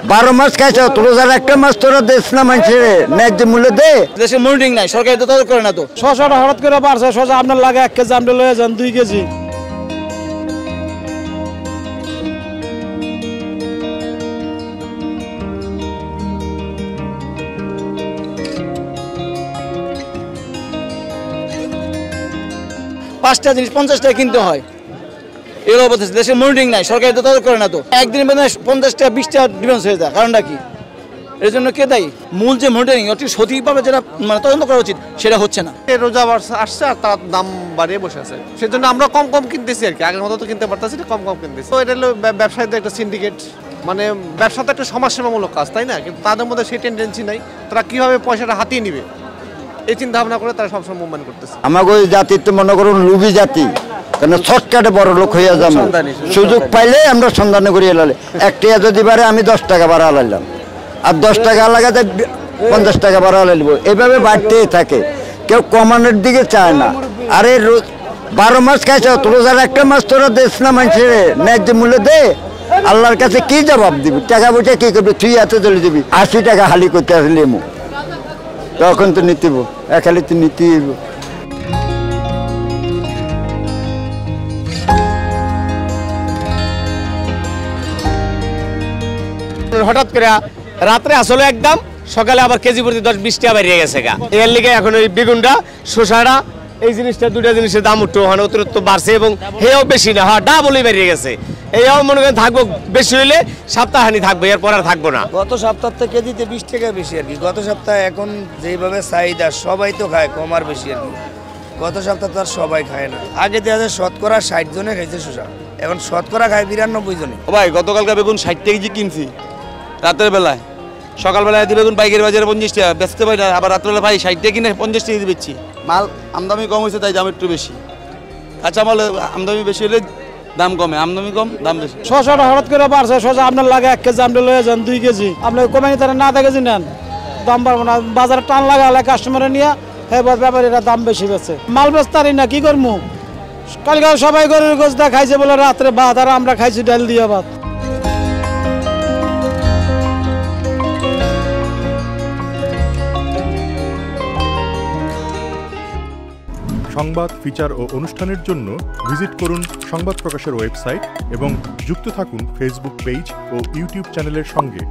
12 মাস খাইছো, রোজার একটা মাস তোরা দেশ না মানুষের ন্যায্য মূল্য দে। দেশে মনিটরিং নাই, সরকার তো তদন্ত করে না তো। শসাটা হঠাৎ করে বাড়ছে, শসা আপনার লাগে 1 কেজি, আপনি লয়ে যান 2 কেজি। পাঁচটা জিনিস 50 টাকা কিনতে হয়, এর অবস্থা। দেশে মনিটরিং নাই, সরকার তো তদন্ত করে না তো। একদিন 50 টাকা 20 টাকা ডিফারেন্স হয়ে যায়, কারণটা কি? এর জন্য কে দায়ী? মূল যে মনিটরিং অতি সঠিকভাবে যেটা মানে তদন্ত করা উচিত সেটা হচ্ছে না। রোজা আসছে আর তার দাম বাড়িয়ে বসে আছে, সেজন্য আমরা কম কম কিনতেছি আর কি, আগের মতো তো কিনতে পারতেছি না, কম কম কিনতেছি। তো এটা হলো ব্যবসায়ীদের একটা সিন্ডিকেট, মানে ব্যবসা তো একটা সমাজসেবামূলক কাজ, তাই না? কিন্তু তাদের মধ্যে সেই টেন্ডেন্সি নাই, তারা কিভাবে পয়সাটা হাতিয়ে নিবে এই চিন্তা ভাবনা করে তারা সবসময় মুভমেন্ট করতেছে। আমাকে ওই জাতি তো মনে করুন লুবি জাতি, কেন শর্টকাটে বড় লোক হইয়া যাবো, সুযোগ পাইলে আমরা সন্ধানে করিয়ে লালে। 1 টাকা যদি বাড়ে আমি 10 টাকা বাড়া লাইলাম, আর 10 টাকা লাগাতে 50 টাকা বাড়া লাইব, এভাবে বাড়তেই থাকে, কেউ কমানোর দিকে চায় না। আরে 12 মাস খাইছো, রোজার একটা মাস তোরা দেশ না মানুষের ন্যায্য মূল্য দে। আল্লাহর কাছে কি জবাব দিবি? টাকা পয়সা কি করবি? তুই এত চলে দিবি, 80 টাকা হালি করতে আসলে এমু, তখন তো নিতিব, একালি তো নিতেই। হঠাৎ করে রাত্রে আসলে একদম, সকালে আবার কেজি প্রতি 10-20 টাকা বেরিয়ে গেছে গা। এর লিগে এখন ওই বেগুনটা, শসাটা, এই জিনিসটা, দুটা জিনিসের দাম একটু অতিরিক্ত বাড়ছে এবং হেও বেশি না, হ্যাঁ ডাবলই বেরিয়ে গেছে। এইও মনে করেন থাকবো, বেশি হইলে সপ্তাহখানি থাকবো, এরপর আর থাকবো না। গত সপ্তাহ থেকে কেজিতে 20 টাকা বেশি আর কি। গত সপ্তাহে এখন যেভাবে চাহিদা, সবাই তো খায়, কম আর বেশি আর কি। গত সপ্তাহ তো আর সবাই খায় না। আগে দেখা যায় শতকরা 60 জনে খাইছে শসা, এখন শতকরা খায় 92 জনে। ভাই গতকালকে বেগুন 60 টাকা কেজি কিনছি রাতের বেলায়, সকালবেলায় দিয়ে বেগুন পাইকারি বাজারে 50 টাকা বেচতে পারি না, আবার রাত্রেবেলা ভাই 60 টাকা কিনে 50 টাকা দিয়ে বেচছি। মাল আমদামি কম হয়েছে তাই দাম একটু বেশি, কাঁচা মাল আমদামি বেশি হলে দাম কমে, আমদামি কম দাম বেশি। শসাটা হঠাৎ করে বাড়ছে, শসা আপনার লাগে 1 কেজি, আপনি লয়ে যান 2 কেজি। আপনি কমাই তারা না 1/2 কেজি নেন, দাম বাড়বো না। বাজারে টান লাগালে কাস্টমারে নিয়ে এবার ব্যাপারীরা দাম বেশি বেছে, মাল বেচতারি না, কি করবো? কালকে সবাই গরুর গোশত খাইছে বলে রাত্রে ভাত, আর আমরা খাইছি ডাল দিয়ে ভাত। সংবাদ, ফিচার ও অনুষ্ঠানের জন্য ভিজিট করুন সংবাদ প্রকাশের ওয়েবসাইট এবং যুক্ত থাকুন ফেসবুক পেজ ও ইউটিউব চ্যানেলের সঙ্গে।